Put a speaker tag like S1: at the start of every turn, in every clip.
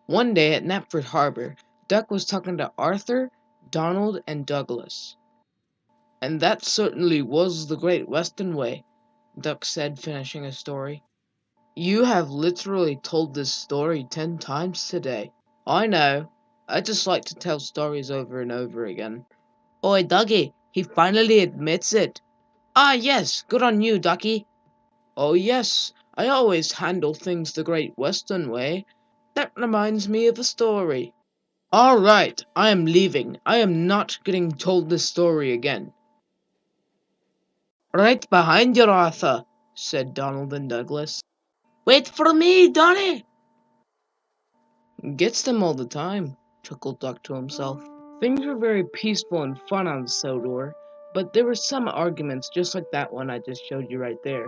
S1: One day at Knapford Harbor, Duck was talking to Arthur, Donald, and Douglas. "And that certainly was the Great Western Way," Duck said, finishing his story. "You have literally told this story 10 times today." "I know. I just like to tell stories over and over again." "Oi, Ducky, he finally admits it." "Ah, yes, good on you, Ducky." "Oh, yes, I always handle things the Great Western Way. That reminds me of a story." "All right, I am leaving. I am not getting told this story again." "Right behind you, Arthur," said Donald and Douglas. "Wait for me, Donny." "Gets them all the time," chuckled Duck to himself. Things were very peaceful and fun on Sodor, but there were some arguments just like that one I just showed you right there.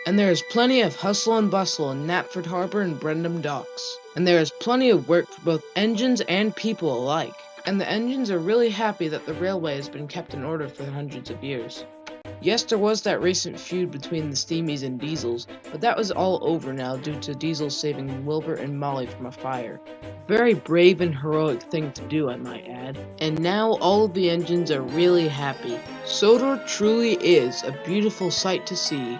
S1: And there is plenty of hustle and bustle in Knapford Harbor and Brendam Docks. And there is plenty of work for both engines and people alike. And the engines are really happy that the railway has been kept in order for hundreds of years. Yes, there was that recent feud between the Steamies and Diesels, but that was all over now due to Diesel saving Wilbur and Molly from a fire. Very brave and heroic thing to do, I might add. And now all of the engines are really happy. Sodor truly is a beautiful sight to see.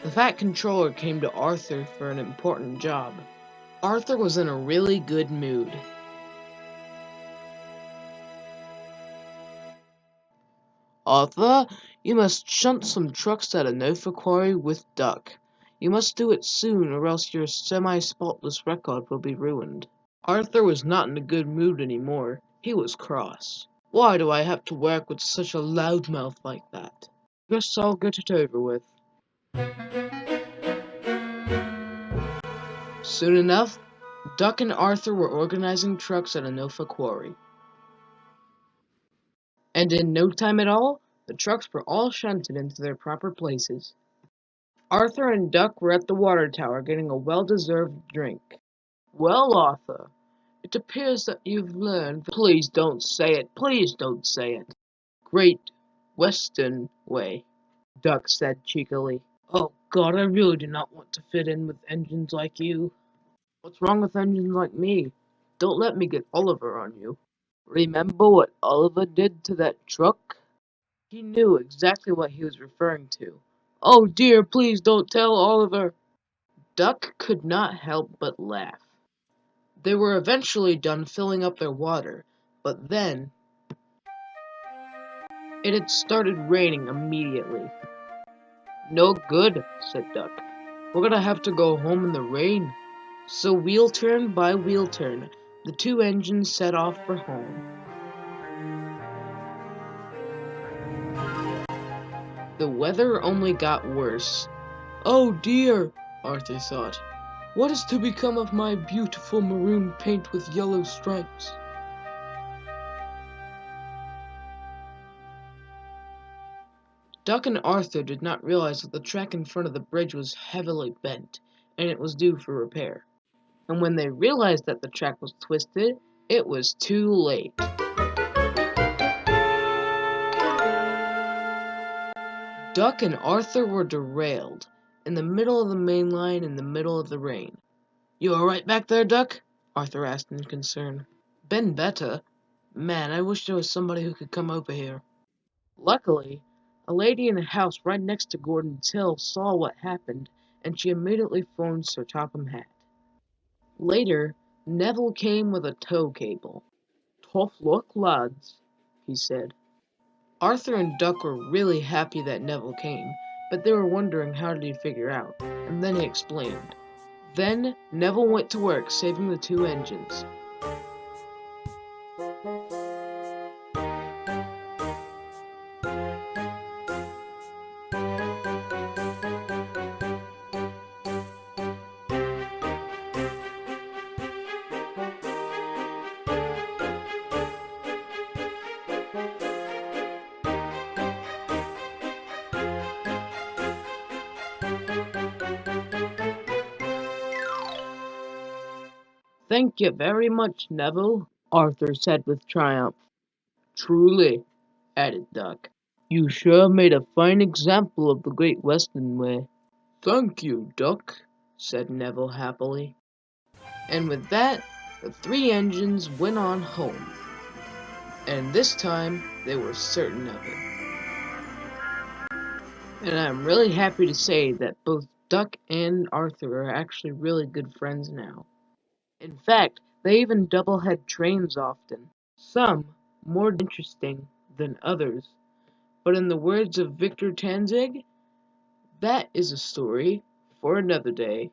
S1: The Fat Controller came to Arthur for an important job. Arthur was in a really good mood. "Arthur, you must shunt some trucks at a Norfolk quarry with Duck. You must do it soon, or else your semi-spotless record will be ruined." Arthur was not in a good mood anymore. He was cross. "Why do I have to work with such a loudmouth like that? Guess I'll get it over with." Soon enough, Duck and Arthur were organizing trucks at a Norfolk quarry. And in no time at all, the trucks were all shunted into their proper places. Arthur and Duck were at the water tower getting a well-deserved drink. "Well, Arthur, it appears that you've learned—" "Please don't say it, please don't say it." "Great Western Way," Duck said cheekily. "Oh God, I really do not want to fit in with engines like you." "What's wrong with engines like me? Don't let me get Oliver on you." "Remember what Oliver did to that truck?" He knew exactly what he was referring to. "Oh dear, please don't tell Oliver." Duck could not help but laugh. They were eventually done filling up their water, but then it had started raining immediately. "No good," said Duck. "We're gonna have to go home in the rain." So wheel turn by wheel turn, the two engines set off for home. The weather only got worse. "Oh dear," Arthur thought. "What is to become of my beautiful maroon paint with yellow stripes?" Duck and Arthur did not realize that the track in front of the bridge was heavily bent, and it was due for repair. And when they realized that the track was twisted, it was too late. Duck and Arthur were derailed, in the middle of the main line in the middle of the rain. "You all right back there, Duck?" Arthur asked in concern. "Been better. Man, I wish there was somebody who could come over here." Luckily, a lady in a house right next to Gordon's Hill saw what happened, and she immediately phoned Sir Topham Hatt. Later, Neville came with a tow cable. "Tough luck, lads," he said. Arthur and Duck were really happy that Neville came, but they were wondering how did he figure out, and then he explained. Then Neville went to work saving the two engines. "Thank you very much, Neville," Arthur said with triumph. "Truly," added Duck, "you sure made a fine example of the Great Western Way." "Thank you, Duck," said Neville happily. And with that, the three engines went on home. And this time, they were certain of it. And I'm really happy to say that both Duck and Arthur are actually really good friends now. In fact, they even double-head trains often, some more interesting than others. But in the words of Victor Tanzig, that is a story for another day.